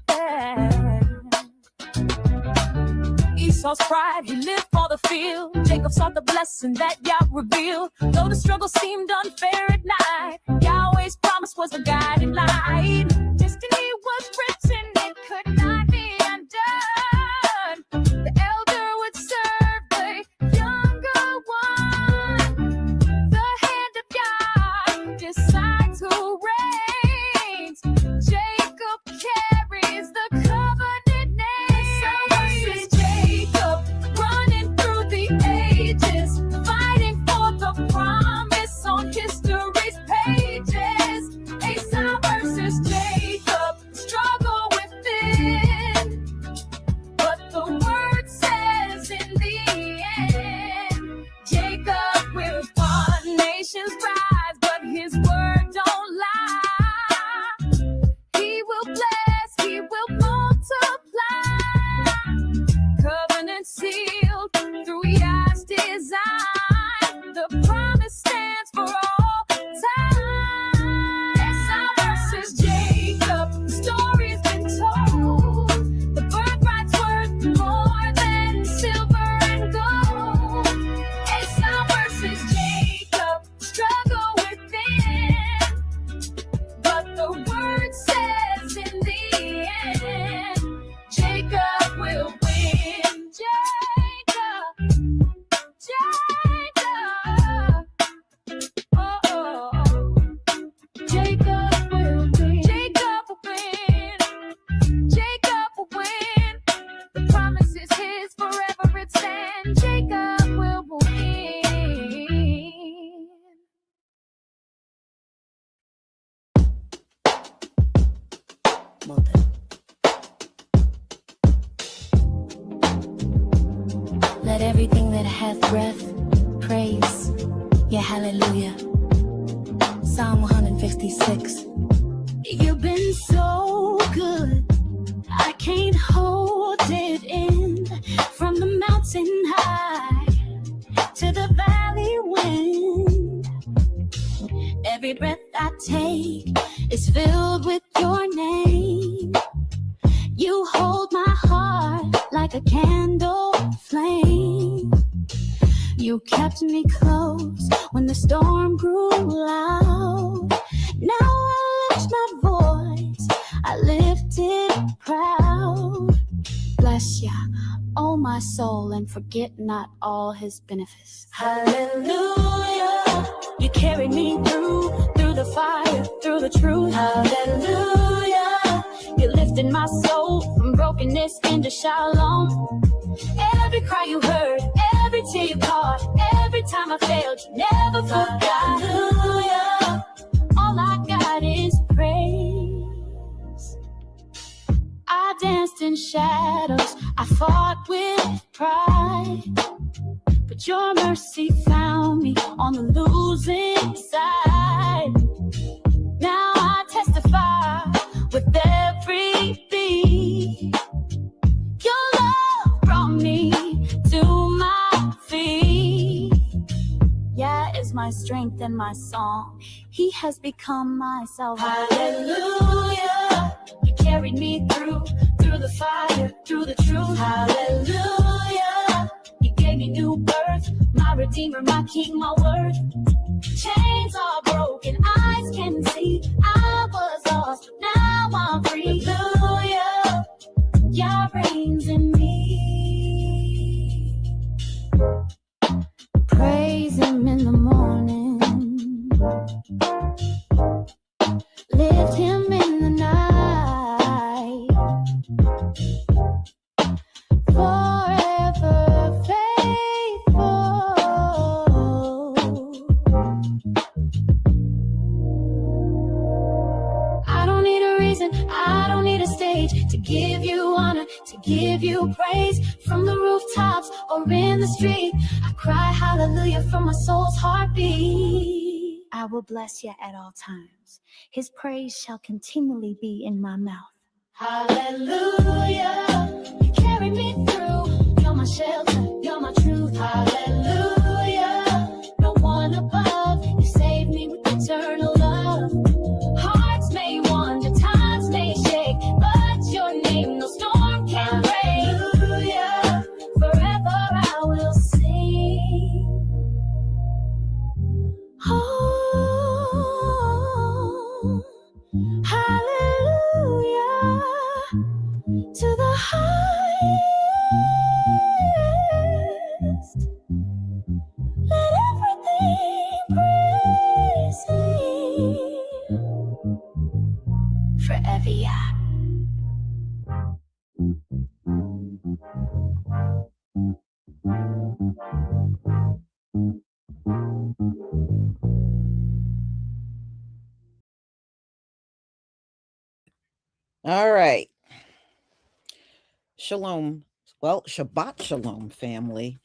Yeah. Esau's pride, he lived for the field. Jacob sought the blessing that Yah revealed. Though the struggle seemed unfair at night, Yahweh's promise was the guiding light. Destiny was written, it could not be undone. The elder would serve the younger one. The hand of Yah decides who reigns. Jacob carries the covenant name. Jacob running through the ages, fighting for the promise on history's pages. Esau versus Jacob, struggle within, but the word says in the end, Jacob will fall. Nations rise, but his word don't lie. He will bless, he will multiply. Covenant sealed through Yah's design. The promise stands for all time. Esau versus Jacob, the story's been told. The birthright's worth more than silver and gold. Esau versus Jacob, struggle within, but the word says in the end, Jacob will win. Jacob will win. Jacob will win. Jacob will win. The promise is his, forever it stands. Jacob will win. Let everything that hath breath praise, yeah, hallelujah. Psalm 156. You've been so good, I can't hold it in. From the mountain high to the valley wind, every breath I take is filled with your name. You hold my heart like a candle flame. You kept me close when the storm grew loud. Now I lift my voice, I lift it proud. Bless Yah, oh my soul, and forget not all his benefits. Hallelujah, you carried me through the fire, through the truth. Hallelujah, you lifted my soul from brokenness into shalom. Every cry you heard, every tear you caught, every time I failed, you never forgot. Hallelujah, all I got is praise. I danced in shadows, I fought with pride, but your mercy found me on the losing side. Now I testify with every beat. Your love brought me to my feet. Yah is my strength and my song. He has become my salvation. Hallelujah, you carried me through the fire, through the truth. Hallelujah, you gave me new birth, my redeemer, my king, my worth. Chains are broken, eyes can see. I was lost, but now I'm free. Hallelujah, Yah reigns in me. Praise him in the morning, lift him in the night, forever faithful. I don't need a reason, I don't need a stage to give you honor, to give you praise. From the rooftops or in the street, I cry hallelujah from my soul's heartbeat. I will bless Yah at all times. His praise shall continually be in my mouth. Hallelujah, you carry me through. You're my shelter, you're my truth. Hallelujah, no one above. You saved me with eternal love. Hearts may wander, times may shake, All right. Shalom. Well, Shabbat Shalom, family.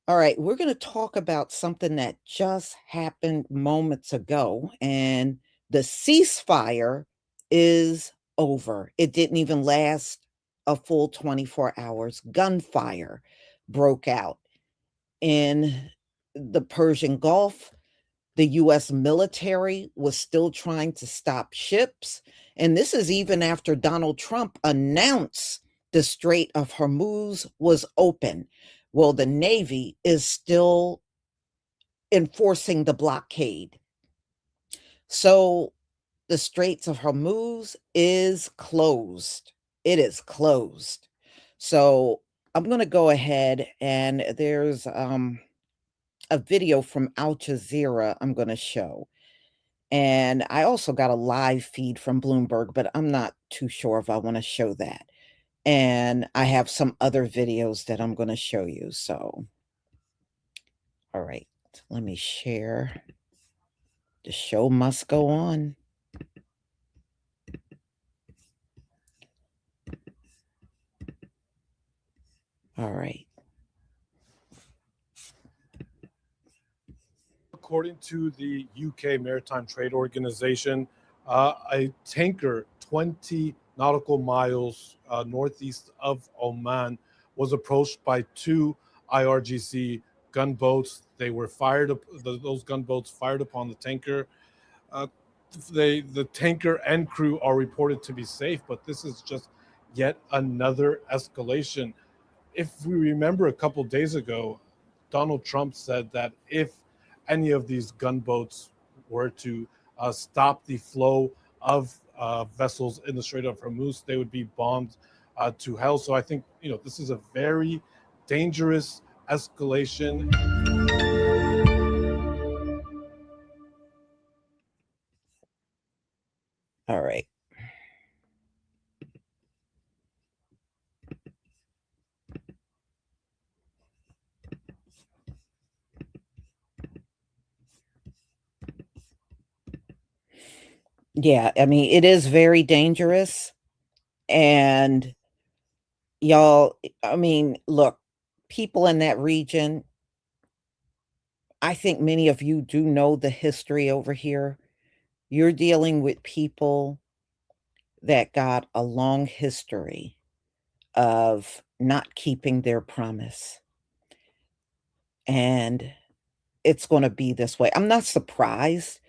All right, we're going to talk about something that just happened moments ago, and the ceasefire is over. It didn't even last a full 24 hours. Gunfire broke out in the Persian Gulf. The US military was still trying to stop ships. And this is even after Donald Trump announced the Strait of Hormuz was open. Well, the Navy is still enforcing the blockade. So the Straits of Hormuz is closed. It is closed. So I'm going to go ahead and there's a video from Al Jazeera I'm going to show. And I also got a live feed from Bloomberg, but I'm not too sure if I want to show that. And I have some other videos that I'm going to show you. So, all right, let me share. The show must go on. All right. According to the UK Maritime Trade Organization, a tanker 20 nautical miles northeast of Oman was approached by two IRGC gunboats. They were fired. Those gunboats fired upon the tanker. Uh, the tanker and crew are reported to be safe, but this is just yet another escalation. If we remember a couple days ago, Donald Trump said that if any of these gunboats were to stop the flow of vessels in the Strait of Hormuz, they would be bombed to hell. So I think this is a very dangerous escalation. All right. Yeah, I mean, it is very dangerous. And y'all, I mean, look, people in that region, I think many of you do know the history over here. You're dealing with people that got a long history of not keeping their promise. And it's going to be this way. I'm not surprised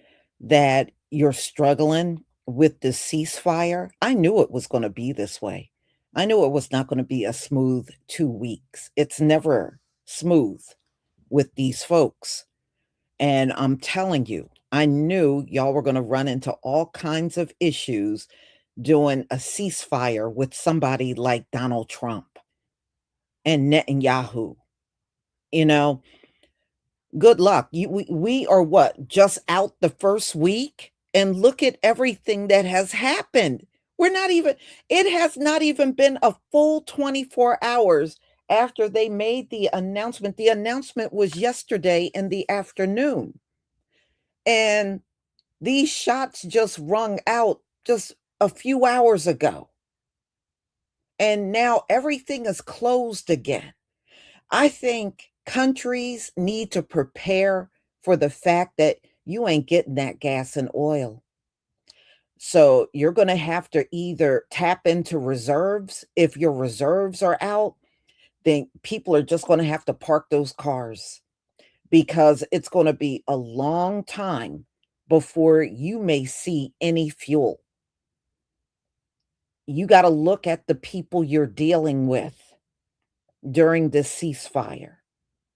that you're struggling with the ceasefire. I knew it was going to be this way. I knew it was not going to be a smooth 2 weeks. It's never smooth with these folks. And I'm telling you, I knew y'all were going to run into all kinds of issues doing a ceasefire with somebody like Donald Trump and Netanyahu. You know, good luck. We are what? Just out the first week? And look at everything that has happened. We're not even, it has not even been a full 24 hours after they made the announcement. The announcement was yesterday in the afternoon. And these shots just rung out just a few hours ago. And now everything is closed again. I think countries need to prepare for the fact that you ain't getting that gas and oil. So you're going to have to either tap into reserves. If your reserves are out, then people are just going to have to park those cars because it's going to be a long time before you may see any fuel. You got to look at the people you're dealing with during this ceasefire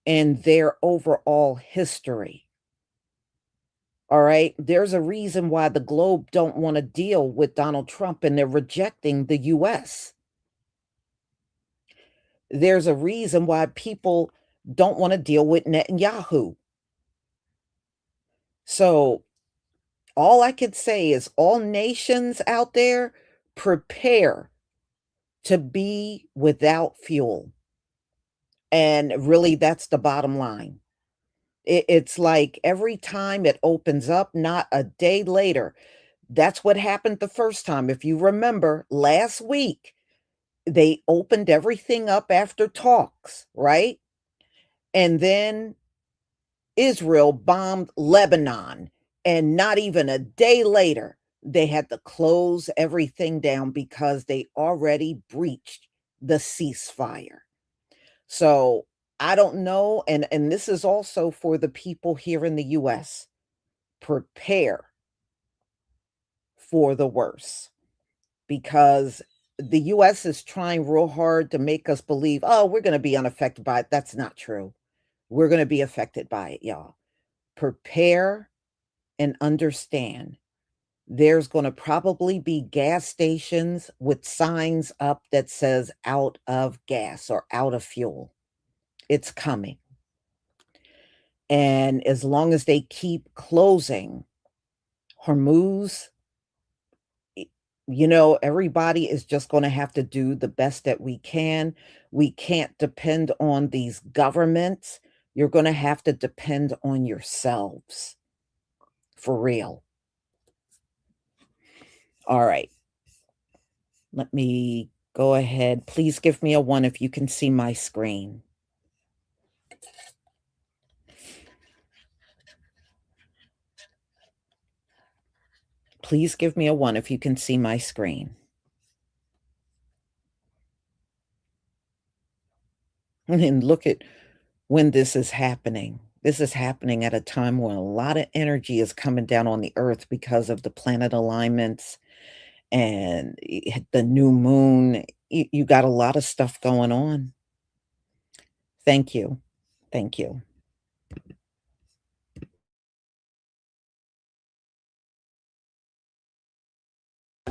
and their overall history. All right. There's a reason why the globe don't want to deal with Donald Trump and they're rejecting the US. There's a reason why people don't want to deal with Netanyahu. So all I could say is all nations out there prepare to be without fuel. And really, that's the bottom line. It's like every time it opens up, not a day later, That's what happened the first time. If you remember, last week, they opened everything up after talks, right? And then Israel bombed Lebanon. And not even a day later, they had to close everything down because they already breached the ceasefire. So I don't know. And this is also for the people here in the US. Prepare for the worst because the US is trying real hard to make us believe, oh, we're going to be unaffected by it. That's not true. We're going to be affected by it, y'all. Prepare and understand there's going to probably be gas stations with signs up that says out of gas or out of fuel. It's coming. And as long as they keep closing Hormuz, everybody is just going to have to do the best that we can. We can't depend on these governments. You're going to have to depend on yourselves. For real. All right. Let me go ahead. Please give me a 1 if you can see my screen. Please give me a 1 if you can see my screen. And look at when this is happening. This is happening at a time when a lot of energy is coming down on the earth because of the planet alignments and the new moon. You got a lot of stuff going on. Thank you. Thank you.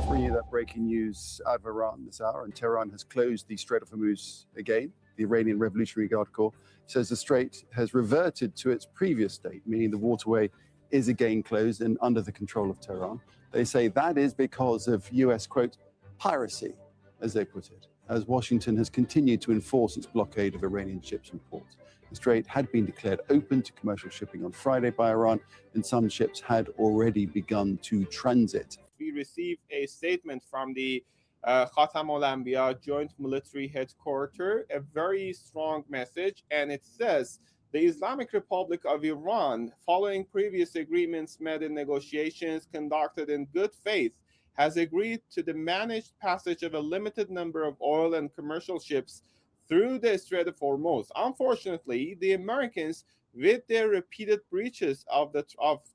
Bringing you that breaking news out of Iran this hour, and Tehran has closed the Strait of Hormuz again. The Iranian Revolutionary Guard Corps says the strait has reverted to its previous state, meaning the waterway is again closed and under the control of Tehran. They say that is because of US, quote, piracy, as they put it, as Washington has continued to enforce its blockade of Iranian ships and ports. The strait had been declared open to commercial shipping on Friday by Iran, and some ships had already begun to transit. We received a statement from the Khatam al-Anbiya Joint Military Headquarters, a very strong message, and it says the Islamic Republic of Iran, following previous agreements made in negotiations conducted in good faith, has agreed to the managed passage of a limited number of oil and commercial ships through the Strait of Hormuz. Unfortunately, the Americans, with their repeated breaches of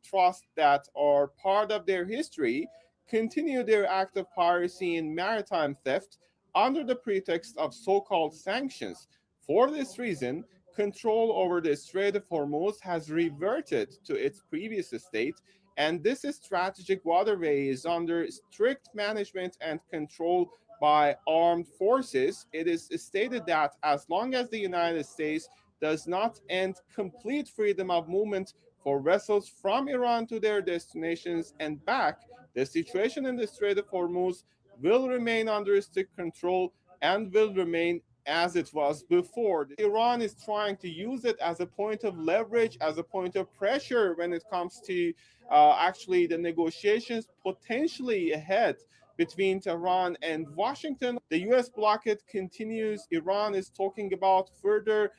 trust that are part of their history, continue their act of piracy and maritime theft under the pretext of so-called sanctions. For this reason, control over the Strait of Hormuz has reverted to its previous state, and this strategic waterway is under strict management and control by armed forces. It is stated that as long as the United States does not end complete freedom of movement for vessels from Iran to their destinations and back, the situation in the Strait of Hormuz will remain under strict control and will remain as it was before. Iran is trying to use it as a point of leverage, as a point of pressure when it comes to actually the negotiations potentially ahead between Tehran and Washington. The U.S. blockade continues. Iran is talking about further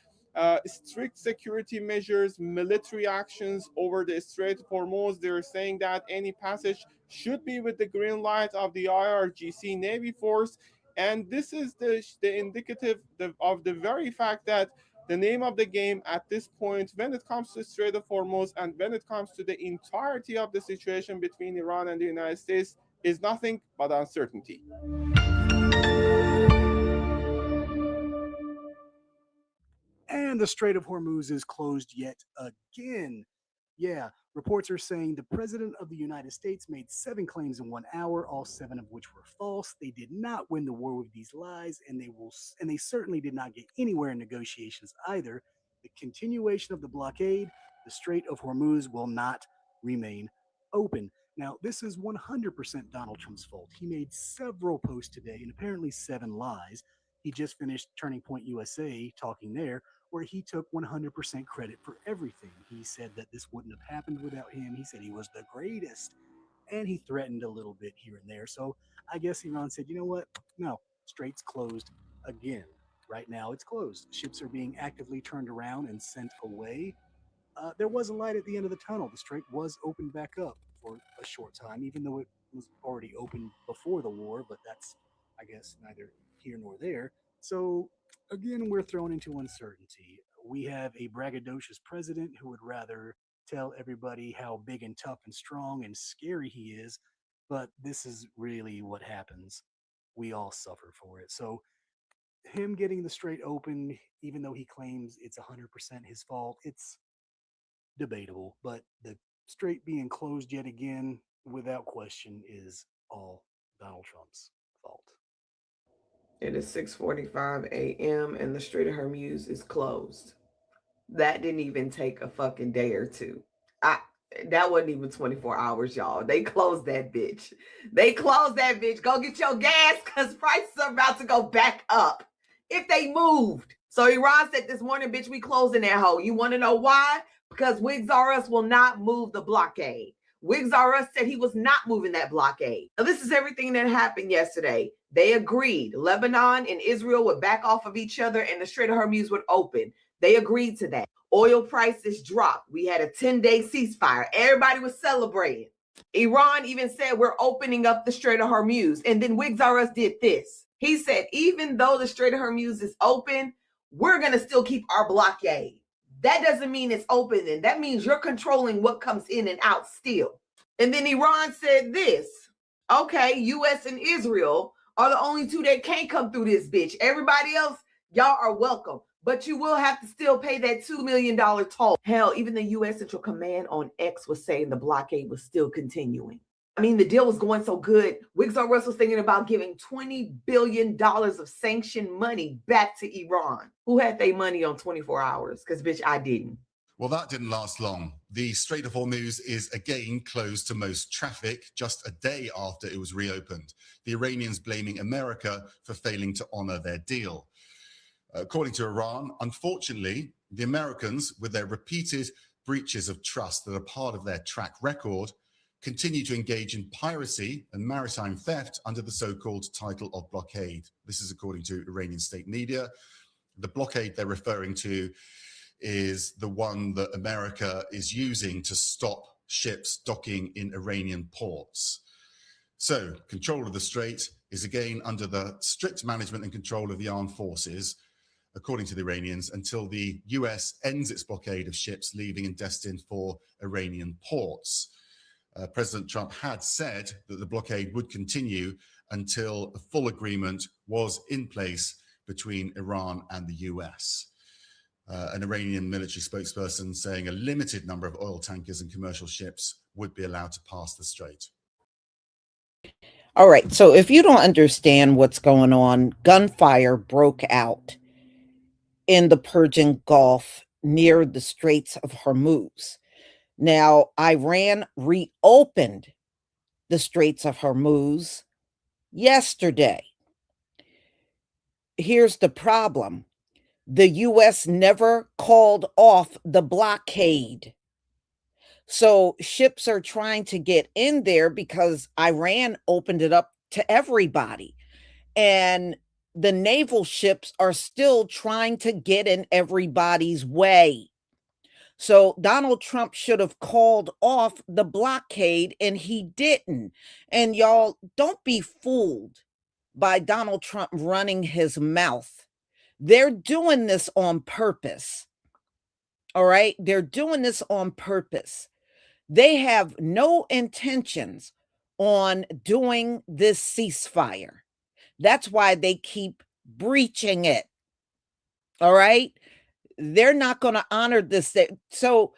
strict security measures, military actions over the Strait of Hormuz. They're saying that any passage should be with the green light of the IRGC Navy force. And this is the indicative of the very fact that the name of the game at this point, when it comes to Strait of Hormuz and when it comes to the entirety of the situation between Iran and the United States, is nothing but uncertainty. And the Strait of Hormuz is closed yet again. Yeah, reports are saying the president of the United States made 7 claims in 1 hour, all 7 of which were false. They did not win the war with these lies, and they certainly did not get anywhere in negotiations either. The continuation of the blockade, the Strait of Hormuz will not remain open. Now, this is 100% Donald Trump's fault. He made several posts today and apparently 7 lies. He just finished Turning Point USA talking there, where he took 100% credit for everything. He said that this wouldn't have happened without him. He said he was the greatest. and he threatened a little bit here and there. So I guess Iran said, you know what? No, strait's closed again. Right now, it's closed. Ships are being actively turned around and sent away. There was a light at the end of the tunnel. The strait was opened back up for a short time, even though it was already open before the war, but that's, I guess, neither here nor there. So, again, we're thrown into uncertainty. We have a braggadocious president who would rather tell everybody how big and tough and strong and scary he is, but this is really what happens. We all suffer for it. So, him getting the strait open, even though he claims it's 100% his fault, it's debatable, but the strait being closed yet again, without question, is all Donald Trump's fault. It is 6:45 a.m. and the Strait of Hormuz is closed. That didn't even take a fucking day or two. That wasn't even 24 hours, y'all. They closed that bitch. They closed that bitch. Go get your gas because prices are about to go back up if they moved. So Iran said this morning, bitch, we closing that hole. You want to know why? Because Wigs R Us will not move the blockade. Wigs R Us said he was not moving that blockade. Now, this is everything that happened yesterday. They agreed. Lebanon and Israel would back off of each other and the Strait of Hormuz would open. They agreed to that. Oil prices dropped. We had a 10-day ceasefire. Everybody was celebrating. Iran even said we're opening up the Strait of Hormuz. And then Wigs R Us did this. He said, even though the Strait of Hormuz is open, we're going to still keep our blockade. That doesn't mean it's open. And that means you're controlling what comes in and out still. And then Iran said this. Okay, U.S. and Israel are the only two that can't come through this bitch. Everybody else, y'all are welcome. But you will have to still pay that $2 million toll. Hell, even the U.S. Central Command on X was saying the blockade was still continuing. I mean, the deal was going so good. Wigs R Us was thinking about giving $20 billion of sanctioned money back to Iran. Who had their money on 24 hours? Because, bitch, I didn't. Well, that didn't last long. The Strait of Hormuz is again closed to most traffic just a day after it was reopened. The Iranians blaming America for failing to honor their deal. According to Iran, unfortunately, the Americans, with their repeated breaches of trust that are part of their track record, continue to engage in piracy and maritime theft under the so-called title of blockade. This is according to Iranian state media. The blockade they're referring to is the one that America is using to stop ships docking in Iranian ports. So control of the strait is again under the strict management and control of the armed forces, according to the Iranians, until the US ends its blockade of ships leaving and destined for Iranian ports. President Trump had said that the blockade would continue until a full agreement was in place between Iran and the US. An Iranian military spokesperson saying a limited number of oil tankers and commercial ships would be allowed to pass the strait. All right, so if you don't understand what's going on, gunfire broke out in the Persian Gulf near the Straits of Hormuz. Now, Iran reopened the Straits of Hormuz yesterday. Here's the problem. The U.S. never called off the blockade. So ships are trying to get in there because Iran opened it up to everybody. And the naval ships are still trying to get in everybody's way. So Donald Trump should have called off the blockade and he didn't. And y'all, don't be fooled by Donald Trump running his mouth. They're doing this on purpose. All right? They're doing this on purpose. They have no intentions on doing this ceasefire. That's why they keep breaching it. All right? They're not going to honor this. So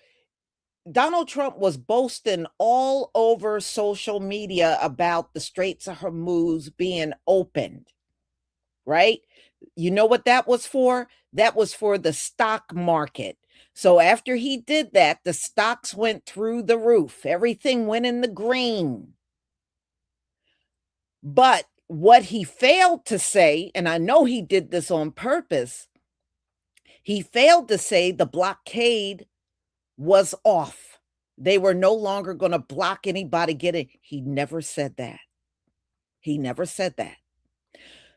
Donald Trump was boasting all over social media about the Straits of Hormuz being opened, right? You know what that was for? That was for the stock market. So after he did that, the stocks went through the roof. Everything went in the green. But what he failed to say, and I know he did this on purpose, he failed to say the blockade was off. They were no longer going to block anybody getting. He never said that. He never said that.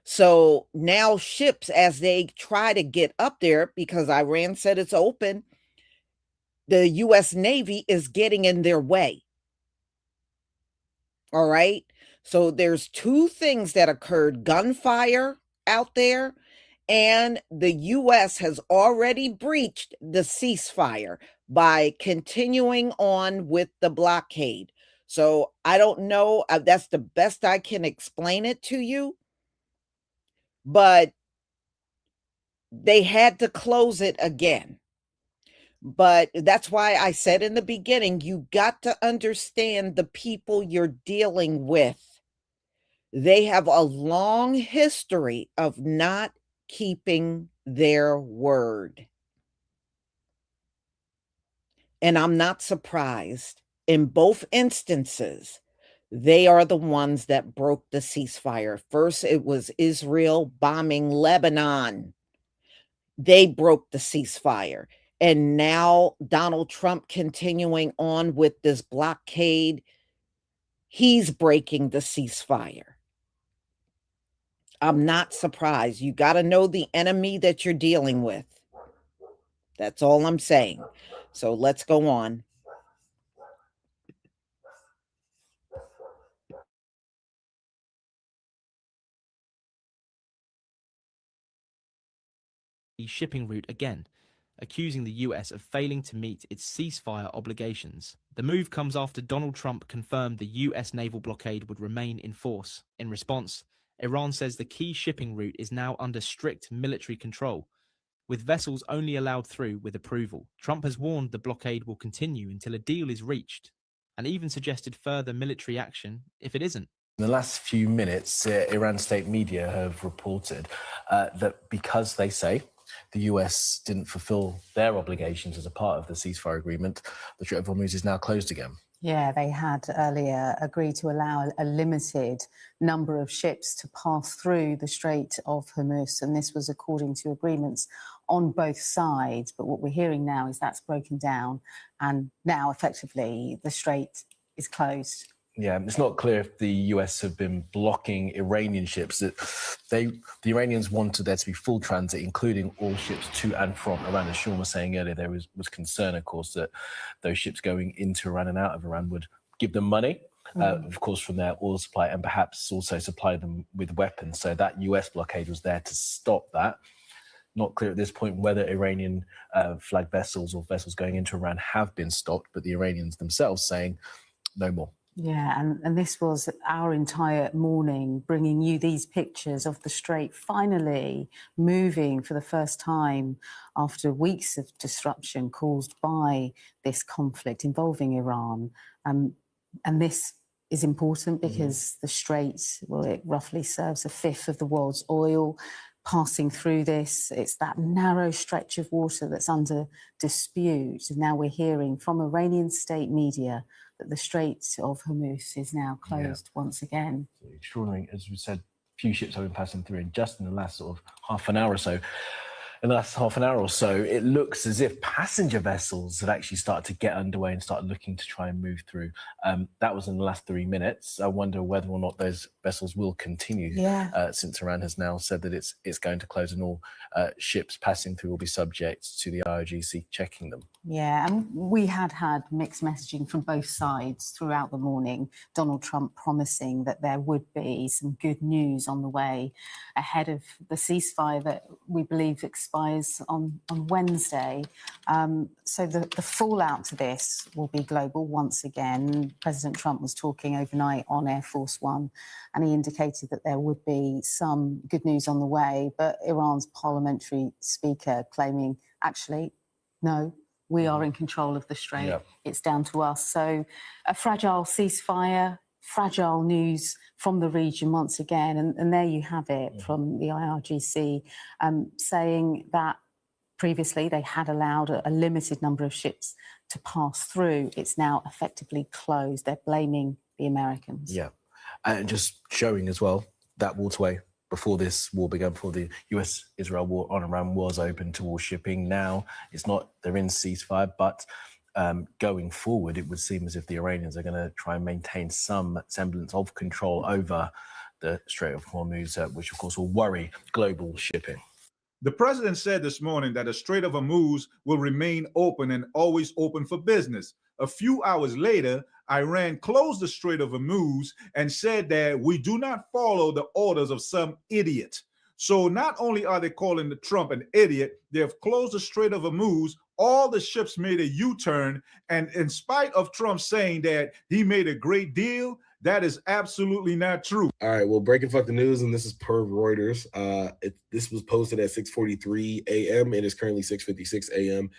So now ships, as they try to get up there, because Iran said it's open, the U.S. Navy is getting in their way. All right. So there's two things that occurred: gunfire out there, and the U.S. has already breached the ceasefire by continuing on with the blockade. So I don't know. That's the best I can explain it to you. But they had to close it again. But that's why I said in the beginning, you got to understand the people you're dealing with. They have a long history of not keeping their word. And I'm not surprised. In both instances, they are the ones that broke the ceasefire. First, it was Israel bombing Lebanon. They broke the ceasefire. And now Donald Trump continuing on with this blockade. He's breaking the ceasefire. I'm not surprised. You got to know the enemy that you're dealing with. That's all I'm saying. So let's go on. The shipping route again, accusing the US of failing to meet its ceasefire obligations. The move comes after Donald Trump confirmed the US naval blockade would remain in force. In response, Iran says the key shipping route is now under strict military control, with vessels only allowed through with approval. Trump has warned the blockade will continue until a deal is reached, and even suggested further military action if it isn't. In the last few minutes, Iran state media have reported that because they say the US didn't fulfill their obligations as a part of the ceasefire agreement, the Strait of Hormuz is now closed again. Yeah, they had earlier agreed to allow a limited number of ships to pass through the Strait of Hormuz, and this was according to agreements on both sides. But what we're hearing now is that's broken down, and now effectively the strait is closed. Yeah, it's not clear if the US have been blocking Iranian ships. The Iranians wanted there to be full transit, including all ships to and from Iran. As Sean was saying earlier, there was concern, of course, that those ships going into Iran and out of Iran would give them money, of course, from their oil supply, and perhaps also supply them with weapons. So that US blockade was there to stop that. Not clear at this point whether Iranian flag vessels or vessels going into Iran have been stopped, but the Iranians themselves saying no more. Yeah, and this was our entire morning, bringing you these pictures of the Strait finally moving for the first time after weeks of disruption caused by this conflict involving Iran. And this is important because the Strait, well, it roughly serves a fifth of the world's oil. Passing through this, it's that narrow stretch of water that's under dispute. And now we're hearing from Iranian state media that the Strait of Hormuz is now closed once again. Extraordinary, as we said, few ships have been passing through, and just in the last sort of half an hour or so, it looks as if passenger vessels have actually started to get underway and start looking to try and move through. That was in the last 3 minutes. I wonder whether or not those vessels will continue, since Iran has now said that it's going to close and all ships passing through will be subject to the IRGC checking them. Yeah, and we had mixed messaging from both sides throughout the morning. Donald Trump promising that there would be some good news on the way ahead of the ceasefire that we believe expires on Wednesday. So the fallout to this will be global once again. President Trump was talking overnight on Air Force One, and he indicated that there would be some good news on the way, but Iran's parliamentary speaker claiming, actually, no, we are in control of the Strait. Yep. It's down to us. So a fragile ceasefire, fragile news from the region once again. And there you have it from the IRGC saying that previously they had allowed a limited number of ships to pass through. It's now effectively closed. They're blaming the Americans. Yeah. And just showing as well that waterway before this war began, before the US-Israel war on Iran was open to all shipping. Now it's not, they're in ceasefire, but going forward, it would seem as if the Iranians are going to try and maintain some semblance of control over the Strait of Hormuz, which of course will worry global shipping. The president said this morning that the Strait of Hormuz will remain open and always open for business. A few hours later, Iran closed the Strait of Hormuz and said that we do not follow the orders of some idiot. So not only are they calling the Trump an idiot, they have closed the Strait of Hormuz. All the ships made a U-turn. And in spite of Trump saying that he made a great deal, that is absolutely not true. All right, well, breaking fuck the news, and this is per Reuters. This was posted at 6:43 a.m. It is currently 6:56 a.m.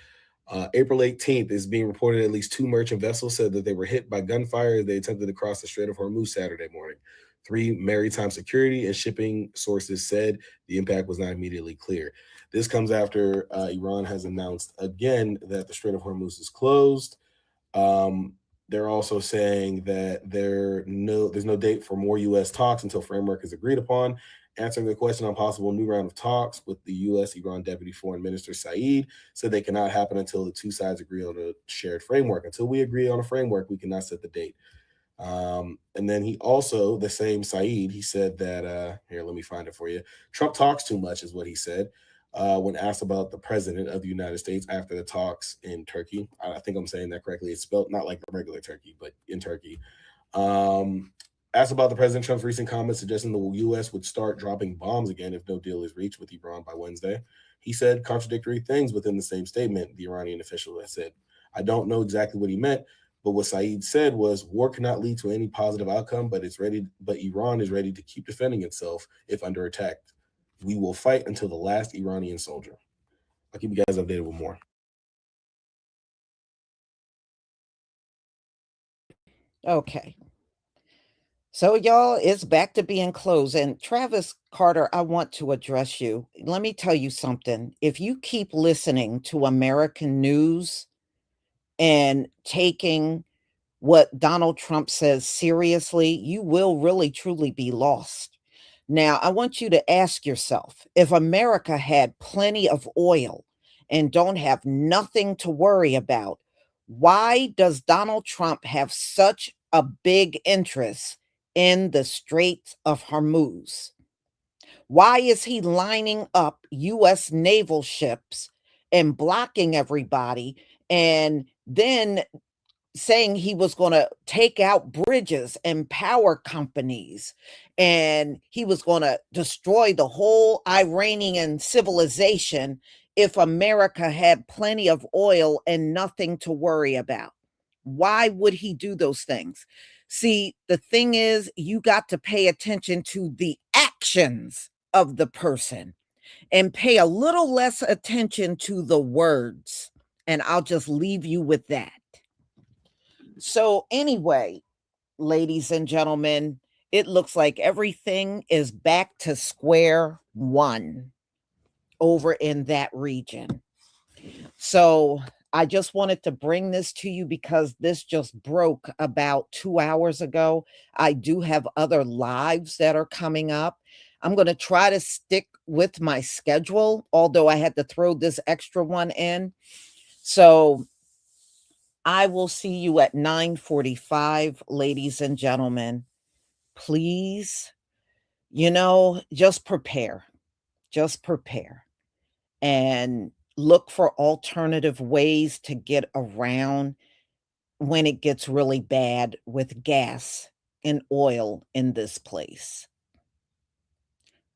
April 18th is being reported at least 2 merchant vessels said that they were hit by gunfire as they attempted to cross the Strait of Hormuz Saturday morning. 3 maritime security and shipping sources said the impact was not immediately clear. This comes after Iran has announced again that the Strait of Hormuz is closed. They're also saying that there's no date for more U.S. talks until framework is agreed upon. Answering the question on possible new round of talks with the U.S., Iran Deputy Foreign Minister Saeed said they cannot happen until the 2 sides agree on a shared framework. Until we agree on a framework, we cannot set the date. And then he also, the same Saeed, he said that, here, let me find it for you. Trump talks too much is what he said when asked about the president of the United States after the talks in Turkey. I think I'm saying that correctly. It's spelled not like the regular Turkey, but in Turkey. Asked about the President Trump's recent comments suggesting the U.S. would start dropping bombs again if no deal is reached with Iran by Wednesday. He said contradictory things within the same statement, the Iranian official has said. I don't know exactly what he meant, but what Saeed said was war cannot lead to any positive outcome, but Iran is ready to keep defending itself if under attack. We will fight until the last Iranian soldier. I'll keep you guys updated with more. Okay. So, y'all, it's back to being closed. And Travis Carter, I want to address you. Let me tell you something. If you keep listening to American news and taking what Donald Trump says seriously, you will really, truly be lost. Now, I want you to ask yourself, if America had plenty of oil and don't have nothing to worry about, why does Donald Trump have such a big interest in the Strait of Hormuz? Why is he lining up U.S. naval ships and blocking everybody and then saying he was going to take out bridges and power companies and he was going to destroy the whole Iranian civilization if America had plenty of oil and nothing to worry about? Why would he do those things? See, the thing is, you got to pay attention to the actions of the person and pay a little less attention to the words. And I'll just leave you with that. So anyway, ladies and gentlemen, it looks like everything is back to square one over in that region. So I just wanted to bring this to you because this just broke about 2 hours ago. I do have other lives that are coming up. I'm going to try to stick with my schedule, although I had to throw this extra one in. So I will see you at 9:45, ladies and gentlemen. Please, just prepare. Just prepare. And look for alternative ways to get around when it gets really bad with gas and oil in this place.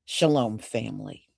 Shalom, family.